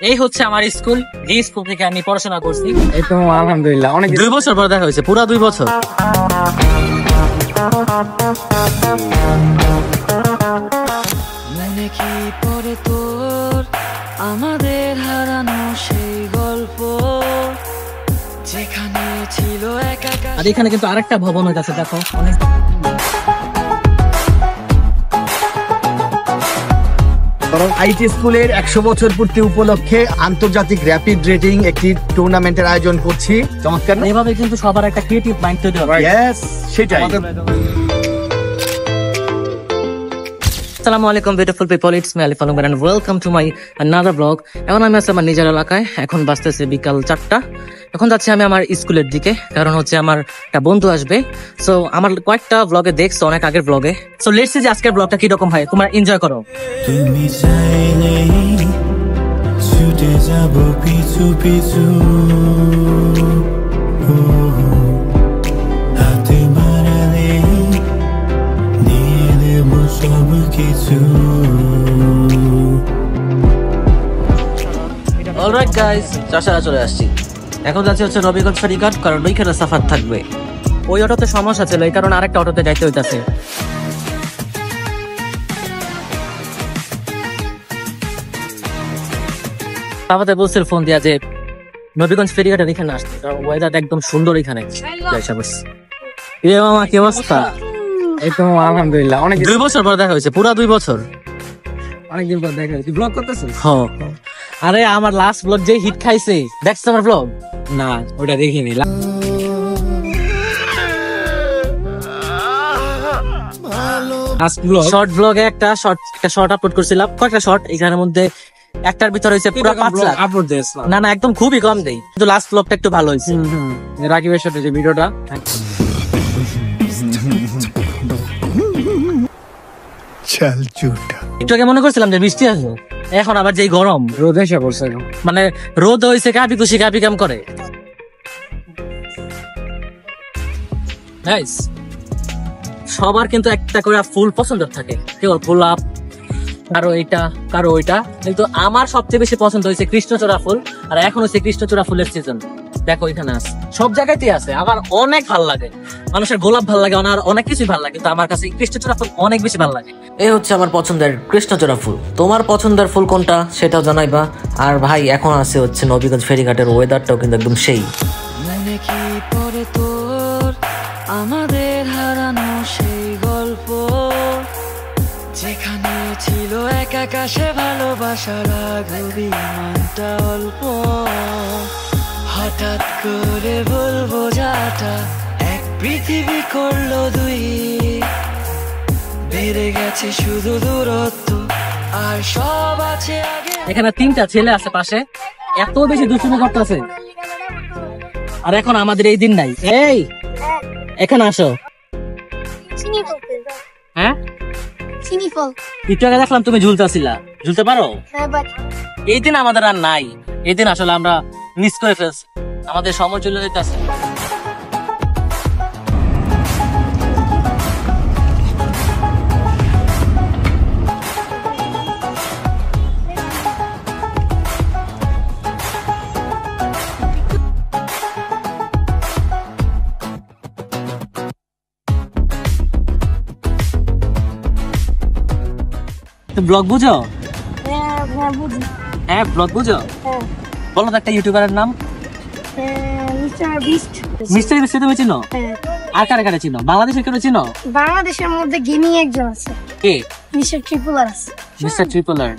এই হচ্ছে আমার স্কুল, যে স্কুল থেকে আমি পড়াশোনা করছি। এই তো আলহামদুলিল্লাহ অনেক 2 বছর পর দেখা হয়েছে, পুরা 2 বছর। মনে কি পড়ে তোর আমাদের হারানো সেই গল্প, যেখানে ছিল একাকার। আর এখানে কিন্তু আরেকটা ভবন হইতাছে, দেখো অনেক। আইটি স্কুলের 100 বছর পূর্তি উপলক্ষে আন্তর্জাতিক র্যাপিড রেটিং একটি টুর্নামেন্টের আয়োজন করছি। চমৎকার না? এইভাবে কিন্তু সবার একটা ক্রিয়েটিভ মাইন্ড তৈরি হবে। Yes, সেটাই। আসসালামু আলাইকুম beautiful people, it's me Alif Alam and welcome to my another blog. এখন আমি আছি আমার নিজের এলাকায়, এখন বাজতেছে বিকাল 4টা। এখন যাচ্ছি আমি আমার স্কুলের দিকে, কারণ হচ্ছে আমার একটা বন্ধু আসবে। সো আমার কয়েকটা ব্লগে দেখছো, অনেক আগের ব্লগে। সো লেটস সি যে আজকের ব্লগটা কিরকম হয়, তোমরা এনজয় করো। তুমি চাইলেই ছুটে যাব পিছু পিছু, হাতে মারালে দিয়ে দেব সব কিছু। অলরাইট গাইস, চাষারা চলে আসছি। এখন যাচ্ছি হচ্ছে নবীগঞ্জ ফেরিঘাট, কারণ ওইখানে সাফার থাকবে। ওই অটোতে সমস্যা ছিল, এই কারণে আরেকটা অটোতে যাইতে হইতাছে। বাবাতে বলছিল ফোন দিয়া যে নবীগঞ্জ ফেরিঘাটের এখানে আসতে, কারণ ওয়েদারটা একদম সুন্দর এখানে। এ মামা কি অবস্থা? এই তো আলহামদুলিল্লাহ অনেক 2 বছর পর দেখা হয়েছে, পুরা 2 বছর। অনেকদিন পর দেখা হয়েছে। ব্লগ করতেছিস? আরে আমার লাস্ট ব্লগ যে হিট খাইছে, দেখছো আমার ব্লগ? না, ওটা দেখিনি। শর্ট ব্লগে একটা শর্ট আপলোড করছিলাম, কয়েকটা শর্ট, এখানের মধ্যে একটার ভিতর হয়েছে পুরো 5 লাখ আপলোড দিস না না, একদম খুবই কম দেই, কিন্তু লাস্ট ব্লগটা একটু ভালো হয়েছে। রাকিবের সাথে যে ভিডিওটা, চল চুটা একটু আগে মনে করছিলাম যে বৃষ্টি আসবে, এখন আবার যেই গরম, রোদ এসে পড়ছে। মানে রোদ হয়েছে কাপি খুশি কাপি কাম করে। Guys, সবার কিন্তু একটা করে ফুল পছন্দ থাকে, কেউ গোলাপ, কারো এইটা, কারো ওইটা, কিন্তু আমার সবচেয়ে বেশি পছন্দ হয়েছে কৃষ্ণচূড়া ফুল। আর এখন হচ্ছে কৃষ্ণচূড়া ফুলের সিজন, দেখো এখানে আছে, সব জায়গাতেই আছে। আমার অনেক ভাল লাগে, মানুষের গোলাপ ভাল লাগে, অনেক কিছুই ভাল লাগে, কিন্তু আমার কাছে কৃষ্ণচূড়া ফুল অনেক বেশি ভাল লাগে। এই হচ্ছে আমার পছন্দের কৃষ্ণচূড়া ফুল। তোমার পছন্দের ফুল কোনটা সেটাও জানাইবা। আর ভাই এখন আছে হচ্ছে নবীগঞ্জ ফেরিঘাটের ওয়েদারটাও কিন্তু একদম সেই। মনে কি পড়ে তোর আমাদের হারানো সেই গল্প, যেখানে ছিল এক আকাশে ভালোবাসার অভিমানটা অল্প। হঠাৎ করে বলবো যাটা এক পৃথিবী করলো দুই, বেড়ে গেছে শুধু দূরত্ব আর সব আছে আগে। এখানে 3টা ছেলে আছে পাশে, এত বেশি দুষ্টুমি করতেছে। আর এখন আমাদের এই দিন নাই। এই এখানে আসো। হ্যাঁ, একটু আগে দেখলাম তুমি ঝুলতেছিলা, ঝুলতে পারো? এই দিন আমাদের আর নাই, এই দিন আসলে আমরা মিস করে ফেলছি, আমাদের সময় চলে যেতেছে। ব্লগ বুঝো? হ্যাঁ ব্লগ বুঝো। বলো তো একটা ইউটিউবারের নাম। মিস্টার বিস্ট তুমি চিনো? আর কারে কারে চিনো? বাংলাদেশের কেউ চিনো? বাংলাদেশের মধ্যে গেমিং একজন আছে, কে? মিস্টার ট্রিপলার আছে। মিস্টার ট্রিপলার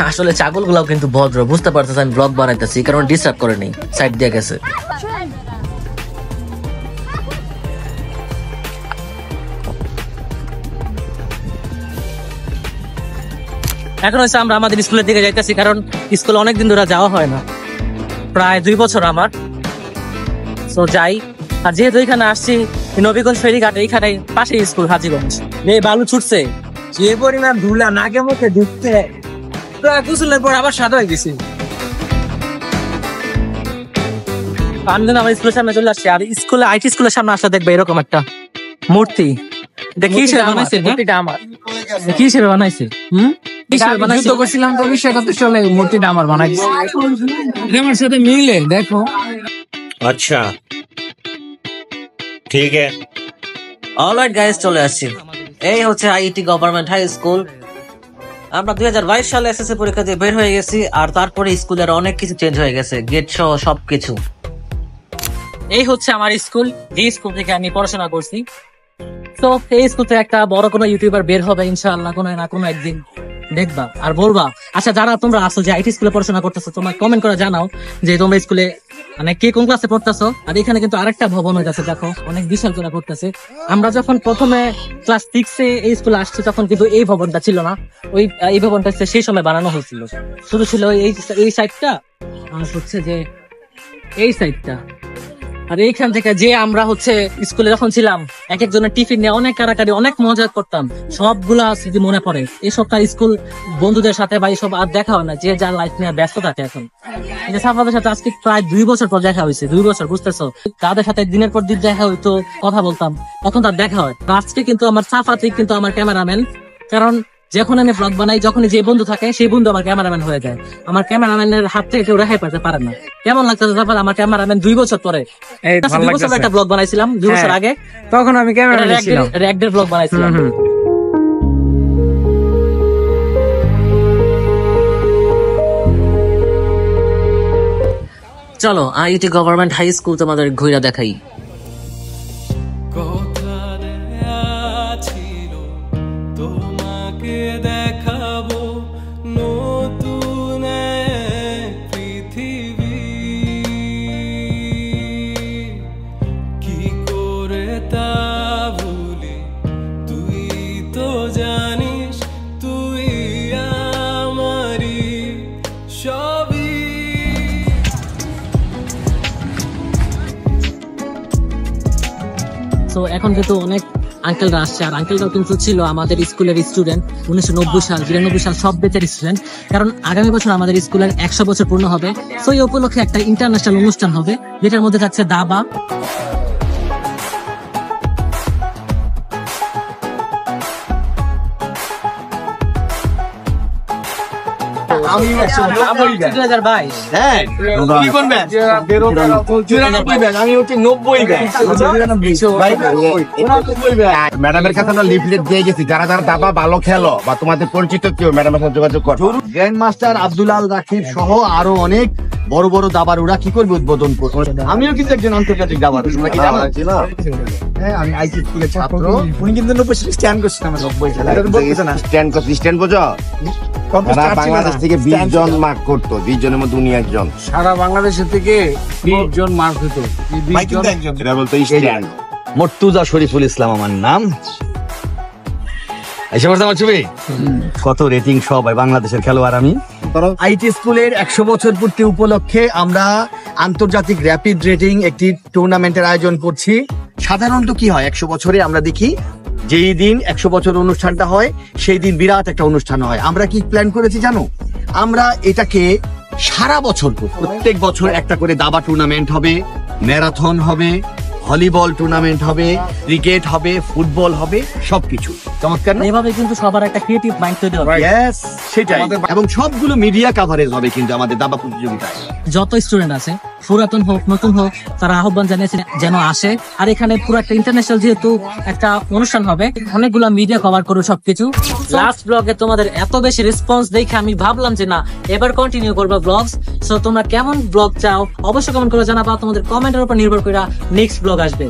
আসলে ছাগল গুলাও কিন্তু ভদ্র, বুঝতে পারতেছে আমি ব্লগ বানাইতেছি, কারণ ডিস্টার্ব করে নেই, সাইড দিয়ে গেছে। এখন হচ্ছে আমরা আমাদের স্কুলের দিকে যাইতেছি, কারণ স্কুলে অনেকদিন ধরে যাওয়া হয় না, প্রায় 2 বছর আমার। তো যাই, আর যেহেতু এখানে আসছি নবীগঞ্জ ফেরিঘাট, এইখানে পাশে স্কুল হাজীগঞ্জ। এই বালু ছুটছে, যে পরিমাণ ধুলা নাকে মুখে ঢুকতে, গোসলের পর আবার সাদা হয়ে গেছি। আমি যেন আমার স্কুলের সামনে চলে আসছি, আর স্কুলে আইটি স্কুলের সামনে আসলে দেখবে এরকম একটা মূর্তি। এটা কি হিসেবে বানাইছে? মূর্তিটা আমার। কি হিসেবে বানাইছে? কি হিসেবে বানাইছে? যুদ্ধ করছিলাম তো বিষয়টা তো চলে, মূর্তিটা আমার বানাইছে। আমার সাথে মিলে দেখো। अच्छा ठीक है। অলরাইট গাইস, চলে আসছি। এই হচ্ছে আইটি গভর্নমেন্ট হাই স্কুল। আমরা 2022 সালে এসএসসি পরীক্ষা দিয়ে বের হয়ে গেছি, আর তারপরে স্কুলের অনেক কিছু চেঞ্জ হয়ে গেছে, গেট সহ সবকিছু। এই হচ্ছে আমার স্কুল, যে স্কুল থেকে আমি পড়াশোনা করছি। তো এই স্কুল থেকে একটা বড় কোনো ইউটিউবার বের হবে ইনশাআল্লাহ, কোনো না কোনো একদিন দেখবা আর বলবা। আচ্ছা, যারা তোমরা আসো যে আইটি স্কুলে পড়াশোনা করতেছো, তোমরা কমেন্ট করে জানাও যে তোমরা স্কুলে মানে কে কোন ক্লাসে পড়তেছো। আর এখানে কিন্তু আরেকটা ভবন হয়ে গেছে, দেখো অনেক বিশাল করে পড়তেছে। আমরা যখন প্রথমে ক্লাস 6-এ এই স্কুলে আসছি, তখন কিন্তু এই ভবনটা ছিল না। এই ভবনটা সেই সময় বানানো হয়েছিল, শুধু ছিল এই সাইডটা আর হচ্ছে যে এই সাইডটা। আর এইখান থেকে যে আমরা হচ্ছে স্কুলে যখন ছিলাম, এক একজনের টিফিন নিয়ে অনেক কারাকারি, অনেক মজা করতাম, সবগুলা স্মৃতি মনে পড়ে। এই সবটা স্কুল বন্ধুদের সাথে বা এইসব আর দেখা হয় না, যে যার লাইফ নিয়ে ব্যস্ত থাকে এখন। এই যে সাফাদের সাথে আজকে প্রায় 2 বছর পর দেখা হয়েছে, 2 বছর, বুঝতেছো? তাদের সাথে দিনের পর দিন দেখা হইতো, কথা বলতাম, তখন তার দেখা হয়। আজকে কিন্তু আমার সাফাতে কিন্তু আমার ক্যামেরাম্যান, কারণ যখন আমি ব্লগ বানাই, যখন যে বন্ধু থাকে সেই বন্ধু আমার ক্যামেরাম্যান হয়ে যায়। আমার ক্যামেরাম্যানের হাত থেকে কেউ রেহাই পেতে পারে না। কেমন লাগতেছে সাফাত, আমার ক্যামেরাম্যান 2 বছর পরে? 2 বছর একটা ব্লগ বানাইছিলাম, 2 বছর আগে, তখন আমি ক্যামেরাম্যান ছিলাম, র্যাগডের ব্লগ বানাইছিলাম। চলো আইটি গভর্নমেন্ট হাই স্কুল তোমাদের ঘুরে দেখাই। তোমাকে দেখাবো নতুন পৃথিবী, কি করে তা ভুলি, তুই তো জানিস তুই আমারই সবই। তো এখন কিন্তু অনেক আঙ্কেলরা আসছে, আর আঙ্কেলরাও কিন্তু ছিল আমাদের স্কুলের স্টুডেন্ট 1990 সাল 92 সাল সব বেচের স্টুডেন্ট। কারণ আগামী বছর আমাদের স্কুলের 100 বছর পূর্ণ হবে। তো এই উপলক্ষে একটা ইন্টারন্যাশনাল অনুষ্ঠান হবে, যেটার মধ্যে থাকছে দাবা, আমি 2022। হ্যাঁ, কি করবেন? 94 ব্যাচ, আমি হচ্ছে 90 ব্যাচ। ম্যাডামের কাছে আমরা লিফলেট দিয়ে গেছি, যারা যারা দাবা ভালো খেলো বা তোমাদের পরিচিত কেউ ম্যাডামের সাথে যোগাযোগ করো। গ্র্যান্ড মাস্টার আব্দুল আল রাকিব সহ আরো অনেক বড় বড় দাবারুরা কি করবে উদ্বোধন করবে। আমিও কিন্তু একজন আন্তর্জাতিক দাবার, তোমরা কি জানো? হ্যাঁ, আমি আইটি স্কুলের ছাত্র। উনি কিন্তু 90 স্ট্যান্ড করছেন, আমার 90 সালে স্ট্যান্ড করছি, স্ট্যান্ড বোঝো? বাংলাদেশ থেকে 20 জন মার্ক করতো, 20 জনের মধ্যে উনি একজন। সারা বাংলাদেশের থেকে 20 জন মার্ক হতো, এটা বলতো স্ট্যান্ড। মর্তুজা শরীফুল ইসলাম আমার নাম। এসে পড়তে আমার ছবি, কত রেটিং সবাই বাংলাদেশের খেলোয়াড় আমি। আইটি স্কুলের 100 বছর পূর্তি উপলক্ষে আমরা আন্তর্জাতিক র্যাপিড রেটিং একটি টুর্নামেন্টের আয়োজন করছি। সাধারণত কি হয়, 100 বছরে আমরা দেখি যেই দিন 100 বছর অনুষ্ঠানটা হয়, সেই দিন বিরাট একটা অনুষ্ঠান হয়। আমরা কি প্ল্যান করেছি জানো? আমরা এটাকে সারা বছর, প্রত্যেক বছর একটা করে দাবা টুর্নামেন্ট হবে, ম্যারাথন হবে, ভলিবল টুর্নামেন্ট হবে, ক্রিকেট হবে, ফুটবল হবে, সবকিছু। চমৎকার না? এভাবে কিন্তু সবার একটা ক্রিয়েটিভ মাইন্ড তৈরি হবে। Yes, সেটাই। এবং সবগুলো মিডিয়া কাভারেজ হবে কিন্তু আমাদের দাবা প্রতিযোগিতায়। যত স্টুডেন্ট আছে, পুরাতন হোক নতুন হোক, তারা আহ্বান জানিয়েছে যেন আসে। আর এখানে পুরো একটা ইন্টারন্যাশনাল যেহেতু একটা অনুষ্ঠান হবে, অনেকগুলো মিডিয়া কভার করবে সবকিছু। লাস্ট ব্লগে তোমাদের এত বেশি রেসপন্স দেখে আমি ভাবলাম যে না, এবার কন্টিনিউ করবো ব্লগস। সো তোমরা কেমন ব্লগ চাও অবশ্যই কমেন্ট করে জানাবা, তোমাদের কমেন্টের উপর নির্ভর করে নেক্সট ব্লগ আসবে।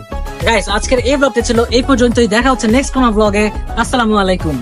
গাইস, আজকের এই ব্লগটা ছিল এই পর্যন্তই। দেখা হচ্ছে নেক্সট কোনো ব্লগে। আসসালামু আলাইকুম।